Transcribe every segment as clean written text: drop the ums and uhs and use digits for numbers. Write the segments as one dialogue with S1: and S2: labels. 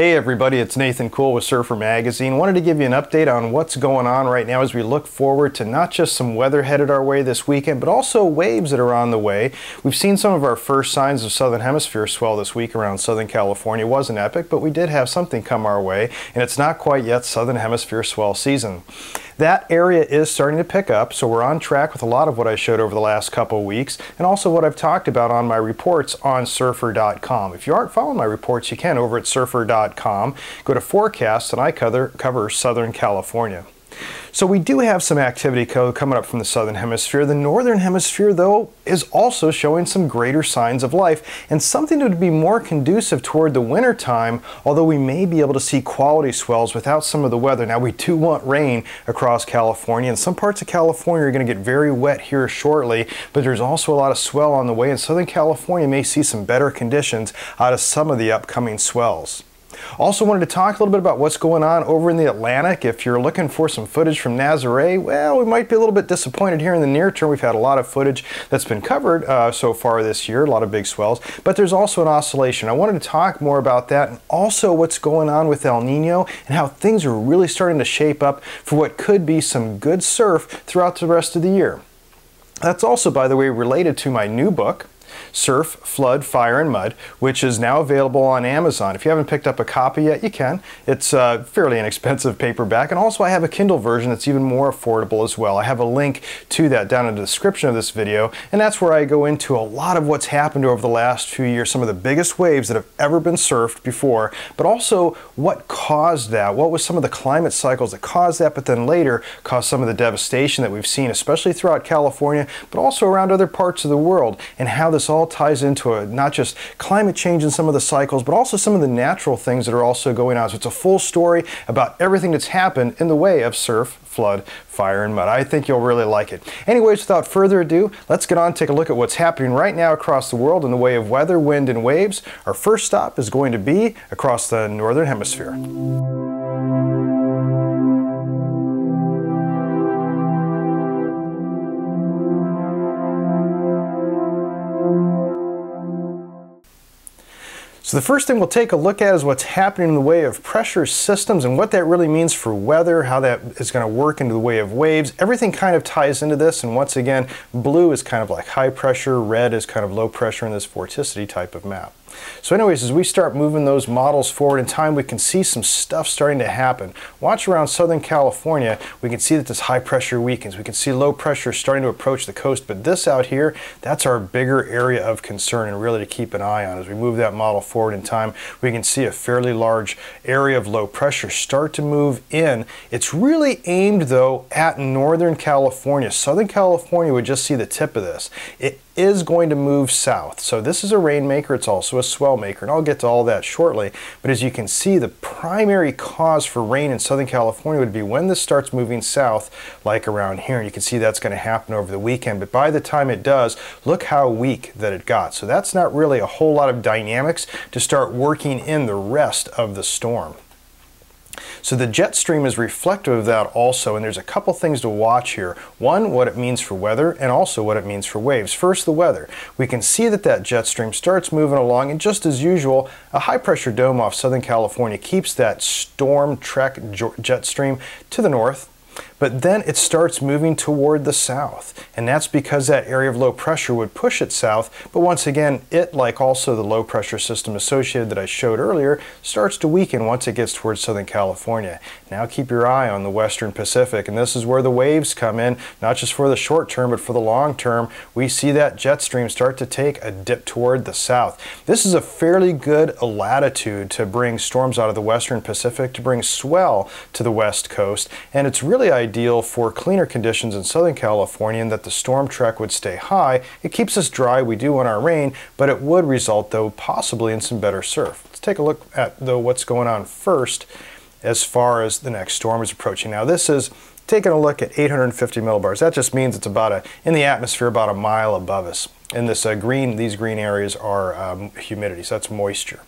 S1: Hey everybody, it's Nathan Cool with Surfer Magazine. Wanted to give you an update on what's going on right now as we look forward to not just some weather headed our way this weekend, but also waves that are on the way. We've seen some of our first signs of southern hemisphere swell this week around Southern California. It wasn't epic, but we did have something come our way, and it's not quite yet southern hemisphere swell season. That area is starting to pick up, so we're on track with a lot of what I showed over the last couple of weeks, and also what I've talked about on my reports on surfer.com. If you aren't following my reports, you can over at surfer.com. Go to forecasts, and I cover Southern California. So we do have some activity coming up from the southern hemisphere. The northern hemisphere, though, is also showing some greater signs of life and something that would be more conducive toward the winter time, although we may be able to see quality swells without some of the weather. Now, we do want rain across California, and some parts of California are going to get very wet here shortly, but there's also a lot of swell on the way, and Southern California may see some better conditions out of some of the upcoming swells. Also wanted to talk a little bit about what's going on over in the Atlantic. If you're looking for some footage from Nazare, well, we might be a little bit disappointed here in the near term. We've had a lot of footage that's been covered so far this year, a lot of big swells, but there's also an oscillation. I wanted to talk more about that and also what's going on with El Nino and how things are really starting to shape up for what could be some good surf throughout the rest of the year. That's also, by the way, related to my new book, Surf, Flood, Fire, and Mud, which is now available on Amazon. If you haven't picked up a copy yet, you can. It's a fairly inexpensive paperback, and also I have a Kindle version that's even more affordable as well. I have a link to that down in the description of this video, and that's where I go into a lot of what's happened over the last few years, some of the biggest waves that have ever been surfed before, but also what caused that, what was some of the climate cycles that caused that, but then later caused some of the devastation that we've seen, especially throughout California, but also around other parts of the world, and how this all ties into not just climate change and some of the cycles, but also some of the natural things that are also going on. So it's a full story about everything that's happened in the way of surf, flood, fire, and mud. I think you'll really like it. Anyways, without further ado, let's get on and take a look at what's happening right now across the world in the way of weather, wind, and waves. Our first stop is going to be across the northern hemisphere. So the first thing we'll take a look at is what's happening in the way of pressure systems and what that really means for weather, how that is going to work into the way of waves. Everything kind of ties into this, and once again, blue is kind of like high pressure, red is kind of low pressure in this vorticity type of map. So anyways, as we start moving those models forward in time, we can see some stuff starting to happen. Watch around Southern California, we can see that this high pressure weakens. We can see low pressure starting to approach the coast, but this out here, that's our bigger area of concern and really to keep an eye on. As we move that model forward in time, we can see a fairly large area of low pressure start to move in. It's really aimed though at Northern California. Southern California would just see the tip of this. It is going to move south. So this is a rainmaker, it's also a swell maker, and I'll get to all that shortly. But as you can see, the primary cause for rain in Southern California would be when this starts moving south, like around here. And you can see that's going to happen over the weekend. But by the time it does, look how weak that it got. So that's not really a whole lot of dynamics to start working in the rest of the storm. So the jet stream is reflective of that also, and there's a couple things to watch here. One, what it means for weather, and also what it means for waves. First, the weather. We can see that that jet stream starts moving along, and just as usual, a high pressure dome off Southern California keeps that storm trek jet stream to the north. But then it starts moving toward the south, and that's because that area of low pressure would push it south. But once again, it, like also the low pressure system associated that I showed earlier, starts to weaken once it gets towards Southern California. Now keep your eye on the Western Pacific, and this is where the waves come in, not just for the short term, but for the long term. We see that jet stream start to take a dip toward the south. This is a fairly good latitude to bring storms out of the Western Pacific, to bring swell to the west coast, and it's really ideal for cleaner conditions in Southern California, and that the storm trek would stay high. It keeps us dry, we do want our rain, but it would result though possibly in some better surf. Let's take a look at though what's going on first as far as the next storm is approaching. Now this is taking a look at 850 millibars. That just means it's about in the atmosphere about a mile above us. And this these green areas are humidity, so that's moisture.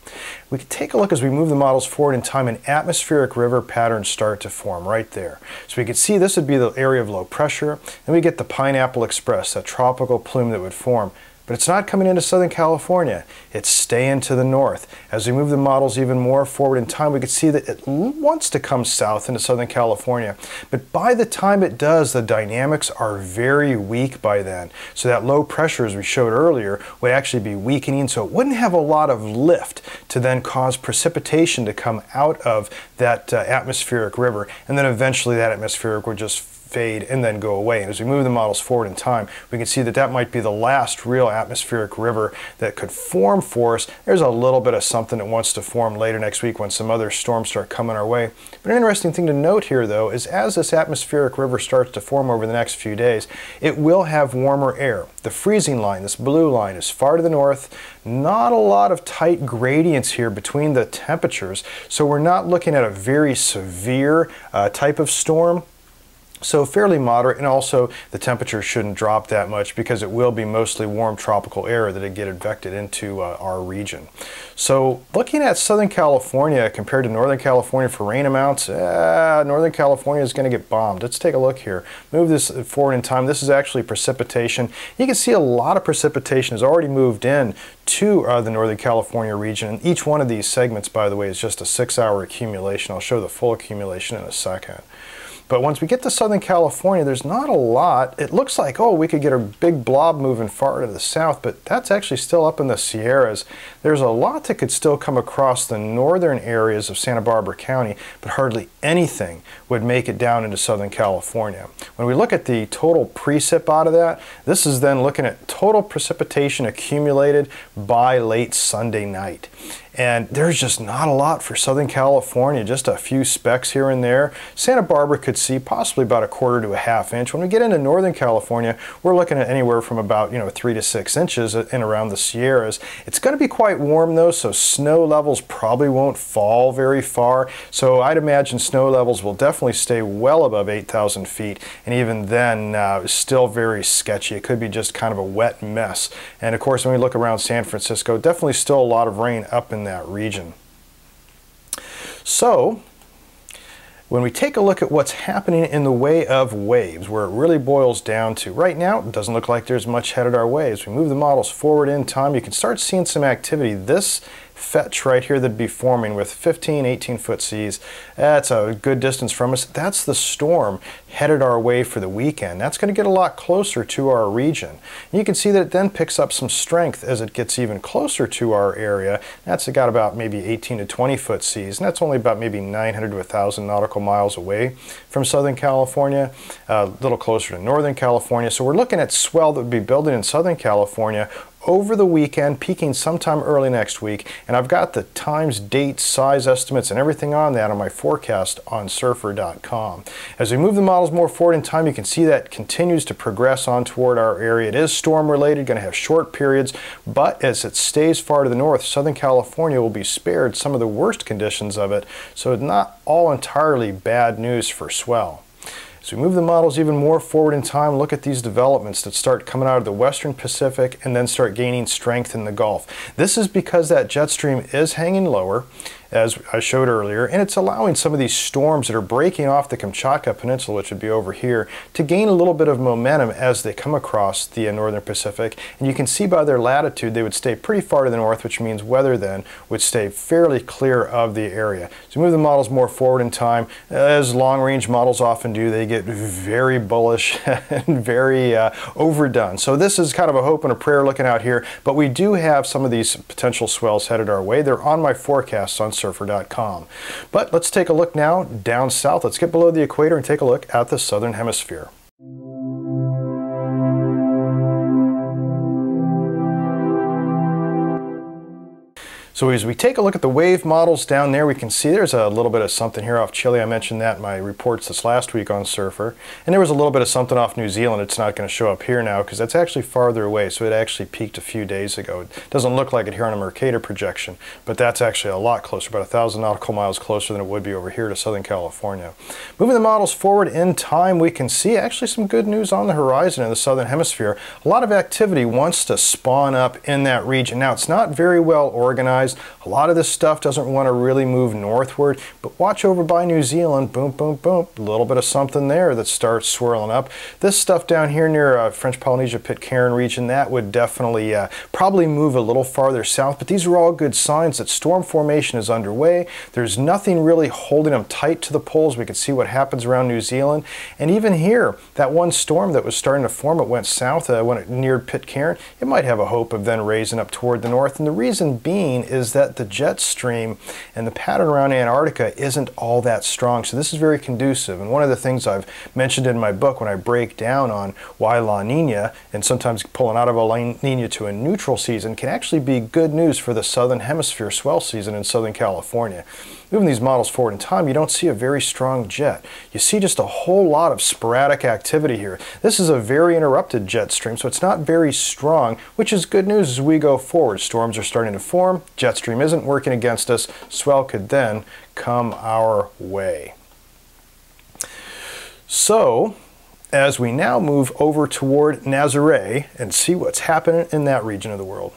S1: We can take a look as we move the models forward in time, and atmospheric river patterns start to form right there. So we can see this would be the area of low pressure, and we get the Pineapple Express, that tropical plume that would form. But it's not coming into Southern California. It's staying to the north. As we move the models even more forward in time, we can see that it wants to come south into Southern California. But by the time it does, the dynamics are very weak by then. So that low pressure, as we showed earlier, would actually be weakening, so it wouldn't have a lot of lift to then cause precipitation to come out of that atmospheric river. And then eventually that atmospheric would just fade and then go away. And as we move the models forward in time, we can see that that might be the last real atmospheric river that could form for us. There's a little bit of something that wants to form later next week when some other storms start coming our way. But an interesting thing to note here, though, is as this atmospheric river starts to form over the next few days, it will have warmer air. The freezing line, this blue line, is far to the north. Not a lot of tight gradients here between the temperatures, so we're not looking at a very severe type of storm. So fairly moderate, and also the temperature shouldn't drop that much because it will be mostly warm tropical air that get advected into our region. So looking at Southern California compared to Northern California for rain amounts, Northern California is going to get bombed. Let's take a look here. Move this forward in time. This is actually precipitation. You can see a lot of precipitation has already moved in to the Northern California region. And each one of these segments, by the way, is just a 6-hour accumulation. I'll show the full accumulation in a second. But once we get to Southern California, there's not a lot. It looks like, oh, we could get a big blob moving far to the south, but that's actually still up in the Sierras. There's a lot that could still come across the northern areas of Santa Barbara County, but hardly anything would make it down into Southern California. When we look at the total precip out of that, this is then looking at total precipitation accumulated by late Sunday night. And there's just not a lot for Southern California, just a few specks here and there. Santa Barbara could see possibly about 1/4 to a 1/2 inch. When we get into Northern California, we're looking at anywhere from about 3 to 6 inches in around the Sierras. It's going to be quite warm though, so snow levels probably won't fall very far. So I'd imagine snow levels will definitely stay well above 8,000 feet, and even then still very sketchy. It could be just kind of a wet mess. And of course, when we look around San Francisco, definitely still a lot of rain up in that region. So when we take a look at what's happening in the way of waves, where it really boils down to, right now it doesn't look like there's much headed our way. As we move the models forward in time, you can start seeing some activity. This fetch right here that'd be forming with 15, 18-foot seas, that's a good distance from us. That's the storm headed our way for the weekend. That's going to get a lot closer to our region. And you can see that it then picks up some strength as it gets even closer to our area. That's got about maybe 18 to 20-foot seas, and that's only about maybe 900 to 1,000 nautical miles away from Southern California, a little closer to Northern California. So we're looking at swell that would be building in Southern California over the weekend, peaking sometime early next week, and I've got the times, dates, size estimates, and everything on that on my forecast on surfer.com. As we move the models more forward in time, you can see that continues to progress on toward our area. It is storm related, going to have short periods, but as it stays far to the north, Southern California will be spared some of the worst conditions of it, so it's not all entirely bad news for swell. As we move the models even more forward in time, look at these developments that start coming out of the western Pacific and then start gaining strength in the Gulf. This is because that jet stream is hanging lower, as I showed earlier, and it's allowing some of these storms that are breaking off the Kamchatka Peninsula, which would be over here, to gain a little bit of momentum as they come across the northern Pacific. And you can see by their latitude they would stay pretty far to the north, which means weather then would stay fairly clear of the area. So move the models more forward in time, as long-range models often do, they get very bullish and very overdone. So this is kind of a hope and a prayer looking out here, but we do have some of these potential swells headed our way. They're on my forecasts on surfer.com. But let's take a look now down south. Let's get below the equator and take a look at the southern hemisphere. So as we take a look at the wave models down there, we can see there's a little bit of something here off Chile. I mentioned that in my reports this last week on Surfer. And there was a little bit of something off New Zealand. It's not going to show up here now because that's actually farther away. So it actually peaked a few days ago. It doesn't look like it here on a Mercator projection, but that's actually a lot closer, about 1,000 nautical miles closer than it would be over here to Southern California. Moving the models forward in time, we can see actually some good news on the horizon in the southern hemisphere. A lot of activity wants to spawn up in that region. Now, it's not very well organized. organized. A lot of this stuff doesn't want to really move northward, but watch over by New Zealand, boom, boom, boom, a little bit of something there that starts swirling up. This stuff down here near French Polynesia, Pitcairn region, that would definitely probably move a little farther south, but these are all good signs that storm formation is underway. There's nothing really holding them tight to the poles. We can see what happens around New Zealand, and even here, that one storm that was starting to form, it went south when it neared Pitcairn. It might have a hope of then raising up toward the north, and the reason being is that the jet stream and the pattern around Antarctica isn't all that strong, so this is very conducive. And one of the things I've mentioned in my book when I break down on why La Nina and sometimes pulling out of a La Nina to a neutral season can actually be good news for the southern hemisphere swell season in Southern California. Moving these models forward in time, you don't see a very strong jet. You see just a whole lot of sporadic activity here. This is a very interrupted jet stream, so it's not very strong, which is good news as we go forward. Storms are starting to form, jet stream isn't working against us, swell could then come our way. So, as we now move over toward Nazaré and see what's happening in that region of the world.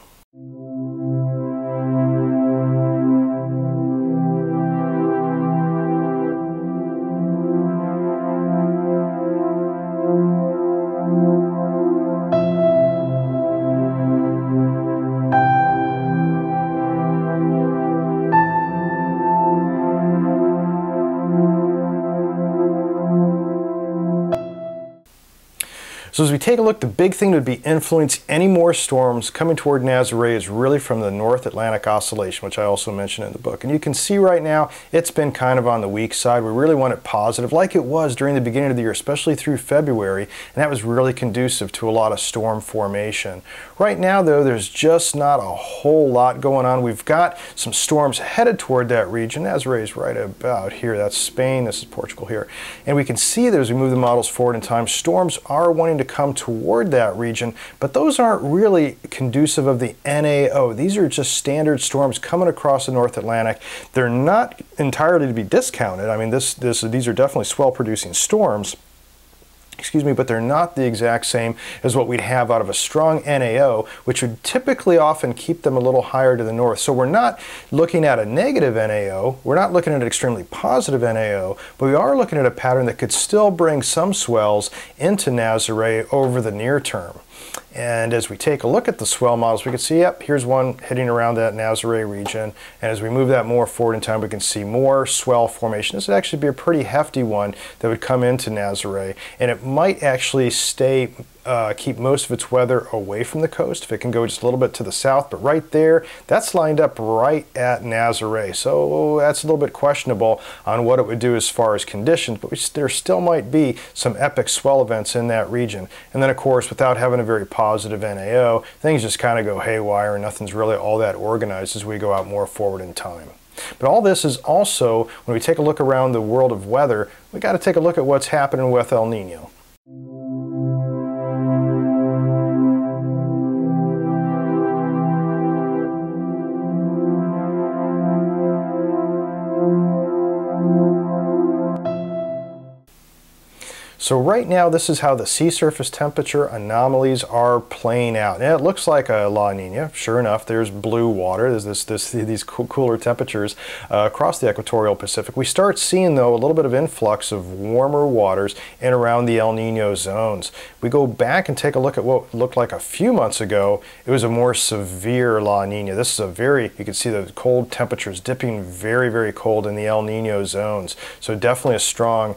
S1: So as we take a look, the big thing that would be influencing any more storms coming toward Nazaré is really from the North Atlantic Oscillation, which I also mentioned in the book. And you can see right now, it's been kind of on the weak side. We really want it positive, like it was during the beginning of the year, especially through February, and that was really conducive to a lot of storm formation. Right now, though, there's just not a whole lot going on. We've got some storms headed toward that region. Nazaré is right about here. That's Spain. This is Portugal here. And we can see that as we move the models forward in time, storms are wanting to come toward that region, but those aren't really conducive of the NAO. These are just standard storms coming across the North Atlantic. They're not entirely to be discounted. I mean, these are definitely swell-producing storms. Excuse me, but they're not the exact same as what we'd have out of a strong NAO, which would typically often keep them a little higher to the north. So we're not looking at a negative NAO, we're not looking at an extremely positive NAO, but we are looking at a pattern that could still bring some swells into Nazaré over the near term. And as we take a look at the swell models, we can see, yep, here's one heading around that Nazaré region. And as we move that more forward in time, we can see more swell formation. This would actually be a pretty hefty one that would come into Nazaré. And it might actually keep most of its weather away from the coast if it can go just a little bit to the south. But right there, that's lined up right at Nazaré. So that's a little bit questionable on what it would do as far as conditions, but there still might be some epic swell events in that region. And then, of course, without having a very positive NAO, things just kind of go haywire and nothing's really all that organized as we go out more forward in time. But all this is also, when we take a look around the world of weather, we got to take a look at what's happening with El Nino. So right now, this is how the sea surface temperature anomalies are playing out. And it looks like a La Nina. Sure enough, there's blue water. There's these cooler temperatures across the equatorial Pacific. We start seeing, though, a little bit of influx of warmer waters in around the El Nino zones. We go back and take a look at what looked like a few months ago. It was a more severe La Nina. This is you can see the cold temperatures dipping very, very cold in the El Nino zones. So definitely a strong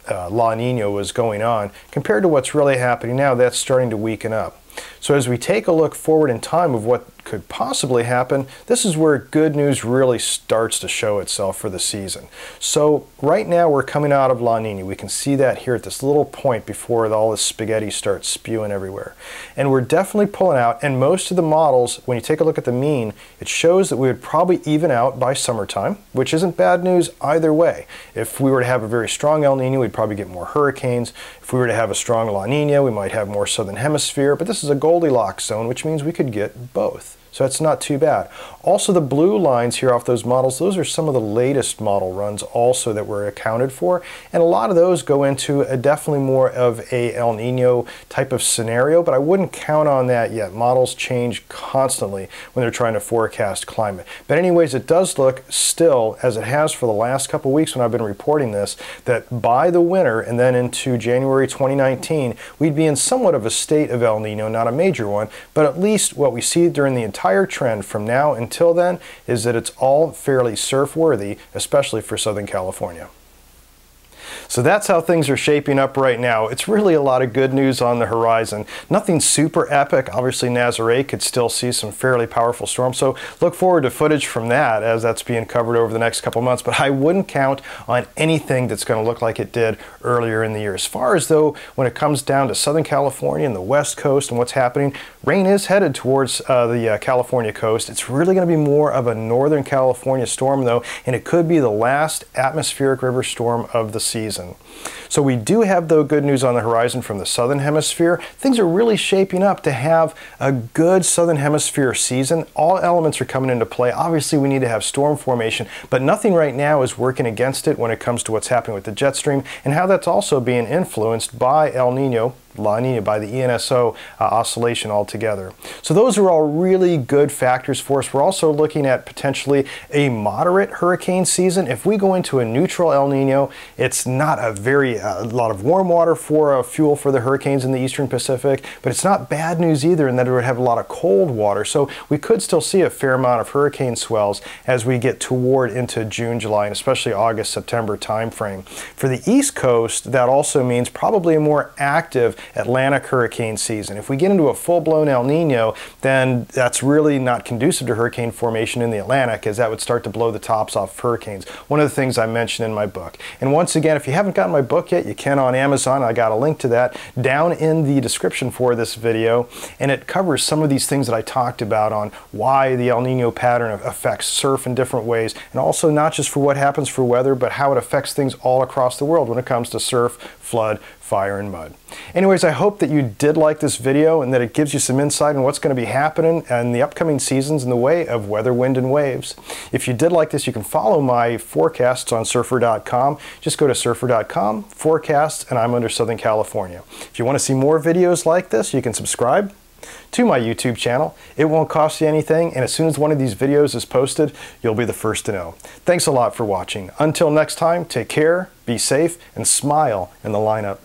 S1: La Nina was going on. Compared to what's really happening now, that's starting to weaken up. So as we take a look forward in time of what could possibly happen, this is where good news really starts to show itself for the season. So right now we're coming out of La Nina. We can see that here at this little point before all this spaghetti starts spewing everywhere. And we're definitely pulling out, and most of the models, when you take a look at the mean, it shows that we would probably even out by summertime, which isn't bad news either way. If we were to have a very strong El Nino, we'd probably get more hurricanes. If we were to have a strong La Nina, we might have more southern hemisphere, but this is a Goldilocks zone, which means we could get both. So that's not too bad. Also, the blue lines here off those models, those are some of the latest model runs also that were accounted for. And a lot of those go into definitely more of a El Nino type of scenario, but I wouldn't count on that yet. Models change constantly when they're trying to forecast climate. But anyways, it does look still, as it has for the last couple of weeks when I've been reporting this, that by the winter and then into January 2019, we'd be in somewhat of a state of El Nino, not a major one, but at least what we see during the entire trend from now until then is that it's all fairly surf worthy, especially for Southern California. So that's how things are shaping up right now. It's really a lot of good news on the horizon. Nothing super epic. Obviously, Nazare could still see some fairly powerful storms, so look forward to footage from that as that's being covered over the next couple months. But I wouldn't count on anything that's going to look like it did earlier in the year. As far as though when it comes down to Southern California and the West Coast and what's happening, rain is headed towards the California coast. It's really going to be more of a Northern California storm though, and it could be the last atmospheric river storm of the season. So we do have though good news on the horizon from the Southern Hemisphere. Things are really shaping up to have a good Southern Hemisphere season. All elements are coming into play. Obviously we need to have storm formation, but nothing right now is working against it when it comes to what's happening with the jet stream and how that's also being influenced by El Nino, La Nina, by the ENSO oscillation altogether. So those are all really good factors for us. We're also looking at potentially a moderate hurricane season. If we go into a neutral El Nino, it's not a lot of warm water for fuel for the hurricanes in the Eastern Pacific, but it's not bad news either in that it would have a lot of cold water. So we could still see a fair amount of hurricane swells as we get toward into June, July, and especially August, September timeframe. For the East Coast, that also means probably a more active Atlantic hurricane season. If we get into a full-blown El Nino, then that's really not conducive to hurricane formation in the Atlantic, as that would start to blow the tops off hurricanes. One of the things I mentioned in my book. And once again, if you haven't gotten my book yet, you can on Amazon. I got a link to that down in the description for this video, and it covers some of these things that I talked about on why the El Nino pattern affects surf in different ways, and also not just for what happens for weather, but how it affects things all across the world when it comes to surf, flood, fire, and mud. Anyways, I hope that you did like this video and that it gives you some insight on what's going to be happening in the upcoming seasons in the way of weather, wind, and waves. If you did like this, you can follow my forecasts on surfer.com. Just go to surfer.com, forecasts, and I'm under Southern California. If you want to see more videos like this, you can subscribe to my YouTube channel. It won't cost you anything, and as soon as one of these videos is posted, you'll be the first to know. Thanks a lot for watching. Until next time, take care, be safe, and smile in the lineup.